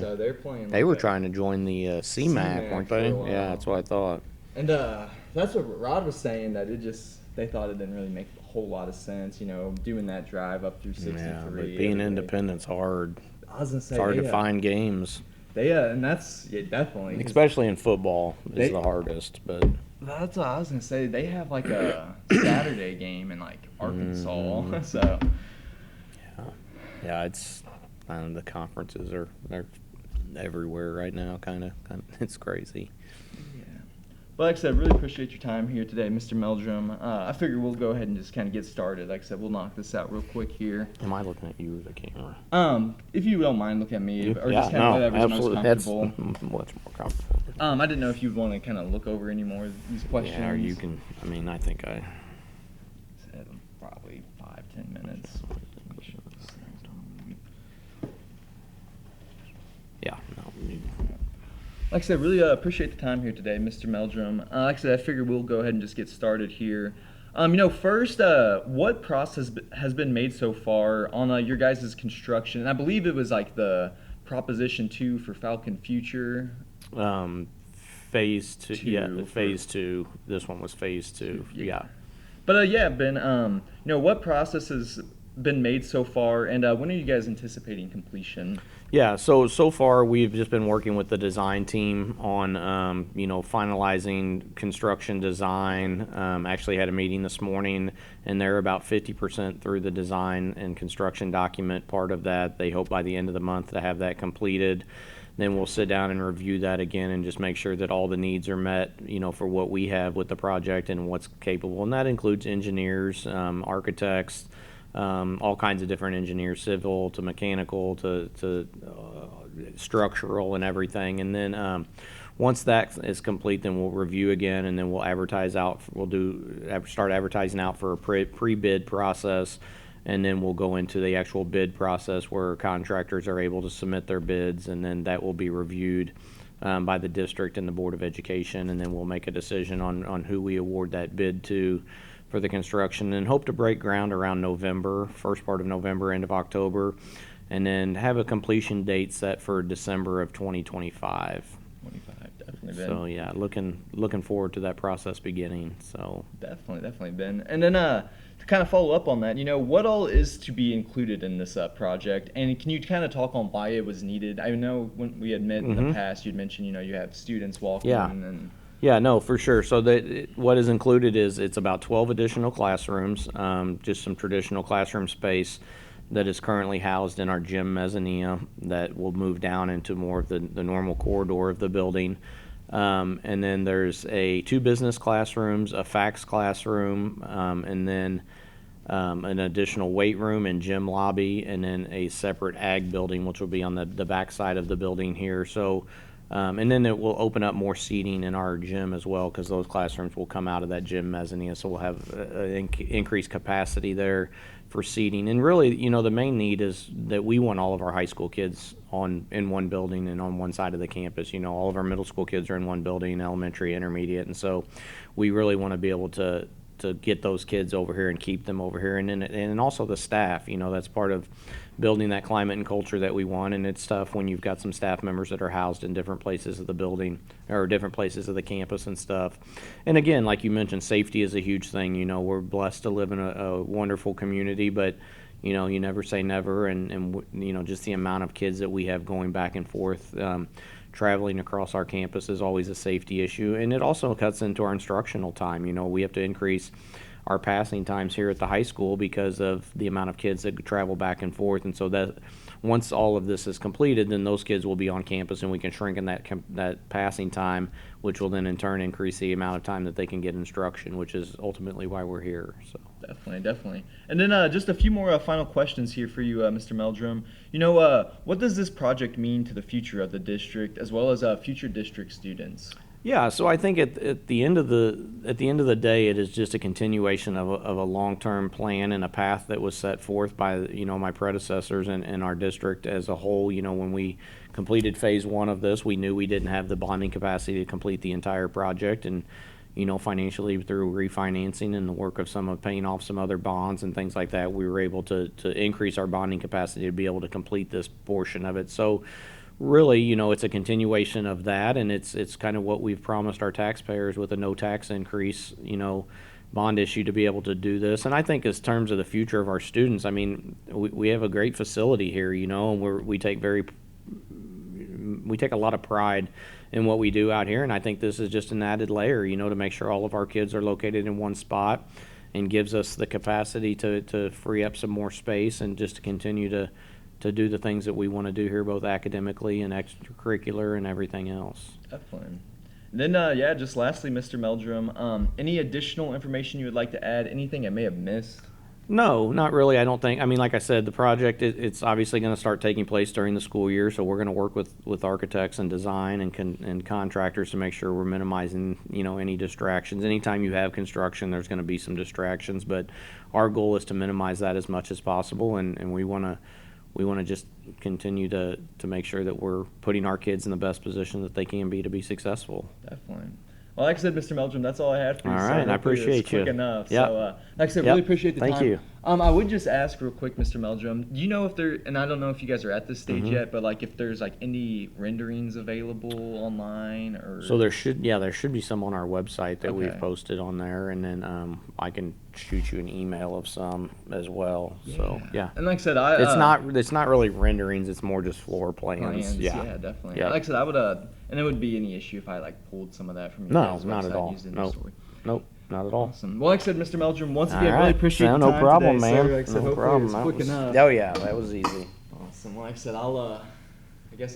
So they're playing. They like were a trying to join the CMAC, weren't they? for a while. Yeah, that's what I thought. And that's what Rod was saying, that they thought it didn't really make a whole lot of sense, doing that drive up through 63. Yeah, but being independent's hard. I was gonna say It's hard to find games. And that's definitely. Especially in football is the hardest, but. That's what I was gonna say. They have like a Saturday game in like Arkansas, so. Yeah, it's the conferences they're everywhere right now. Kind of, it's crazy. Yeah. Well, like I said, really appreciate your time here today, Mr. Meldrum. I figure we'll go ahead and just kind of get started. Like I said, we'll knock this out real quick here. Am I looking at you or the camera? If you don't mind, look at me, or yeah, just kind of whatever's absolutely. most comfortable. That's much more comfortable. I didn't know if you'd want to kind of look over any more of these questions. Yeah, or you can. I mean, I think I. Said probably 5-10 minutes. Yeah. No. Like I said, really appreciate the time here today, Mr. Meldrum. Like I said, I figured we'll go ahead and just get started here. First, what process has been made so far on your guys' construction? And I believe it was like the Proposition 2 for Falcon Future. Phase 2. Yeah, Phase 2. This one was Phase 2. Yeah. But Ben, what process has been made so far, and when are you guys anticipating completion? Yeah, so far we've just been working with the design team on, finalizing construction design. Actually had a meeting this morning, and they're about 50% through the design and construction document part of that. They hope by the end of the month to have that completed. Then we'll sit down and review that again and just make sure that all the needs are met, for what we have with the project and what's capable. And that includes engineers, architects, all kinds of different engineers, civil to mechanical to structural and everything. And then once that is complete, then we'll review again, and then we'll advertise out. Start advertising out for a pre-bid process, and then we'll go into the actual bid process where contractors are able to submit their bids, and then that will be reviewed by the district and the Board of Education, and then we'll make a decision on who we award that bid to for the construction, and hope to break ground around November, first part of November, end of October, and then have a completion date set for December of 2025. 25, definitely, Ben. So yeah, looking forward to that process beginning. So definitely, Ben. And then to kind of follow up on that, what all is to be included in this project, and can you kind of talk on why it was needed? I know when we had met in the past, you'd mentioned you have students walking in and. Yeah, no, for sure. So what is included is it's about 12 additional classrooms, just some traditional classroom space that is currently housed in our gym mezzanine that will move down into more of the normal corridor of the building. And then there's 2 business classrooms, a fax classroom, and then an additional weight room and gym lobby, and then a separate ag building, which will be on the back side of the building here. So. And then it will open up more seating in our gym as well, because those classrooms will come out of that gym mezzanine, so we'll have increased capacity there for seating. And really, the main need is that we want all of our high school kids in one building and on one side of the campus. All of our middle school kids are in one building, elementary, intermediate, and so we really want to be able to get those kids over here and keep them over here, and also the staff. That's part of building that climate and culture that we want, and it's tough when you've got some staff members that are housed in different places of the building or different places of the campus and stuff. And again, like you mentioned, safety is a huge thing. We're blessed to live in a wonderful community, but you never say never, and just the amount of kids that we have going back and forth traveling across our campus is always a safety issue, and it also cuts into our instructional time. We have to increase our passing times here at the high school because of the amount of kids that travel back and forth, and so that once all of this is completed, then those kids will be on campus, and we can shrink in that passing time, which will then in turn increase the amount of time that they can get instruction, which is ultimately why we're here. So Definitely. And then just a few more final questions here for you, Mr. Meldrum. What does this project mean to the future of the district, as well as future district students? Yeah, so I think at the end of the day, it is just a continuation of a long-term plan and a path that was set forth by my predecessors and our district as a whole. When we completed phase 1 of this, we knew we didn't have the bonding capacity to complete the entire project, and financially through refinancing and the work of paying off some other bonds and things like that, we were able to increase our bonding capacity to be able to complete this portion of it. So really, it's a continuation of that, and it's kind of what we've promised our taxpayers with a no tax increase, bond issue to be able to do this. And I think as terms of the future of our students, I mean, we have a great facility here, and we take a lot of pride in what we do out here, and I think this is just an added layer, to make sure all of our kids are located in one spot, and gives us the capacity to free up some more space and just to continue to do the things that we want to do here, both academically and extracurricular and everything else. Definitely. And then, just lastly, Mr. Meldrum, any additional information you would like to add? Anything I may have missed? No, not really. I don't think. I mean, like I said, the project it's obviously going to start taking place during the school year, so we're going to work with architects and design and contractors to make sure we're minimizing any distractions. Anytime you have construction, there's going to be some distractions, but our goal is to minimize that as much as possible, and we want to just continue to make sure that we're putting our kids in the best position that they can be to be successful. Definitely. Well, like I said, Mr. Meldrum, that's all I had for you. All right, I appreciate you. Quick enough. Yep. So, like I said, Yep. really appreciate the time. Thank you. I would just ask real quick, Mr. Meldrum, do you know if there, and I don't know if you guys are at this stage yet, but like if there's like any renderings available online or? So there should be some on our website that we've Okay. posted on there, and then I can shoot you an email of some as well. So yeah. And like I said, It's not really renderings. It's more just floor plans. plans. Yeah. Definitely. Yeah. Like I said, I would, and it wouldn't be any issue if I like pulled some of that from your No, guys' not website at all. used in Nope. the story. Nope, not at all. Awesome. Well, like I said, Mr. Meldrum, once All again, really right. appreciate No, the time no problem, today, man. sir. Like I said, No hopefully problem. it's That quick was- enough. Oh yeah, that was easy. Awesome. Like I said, I'll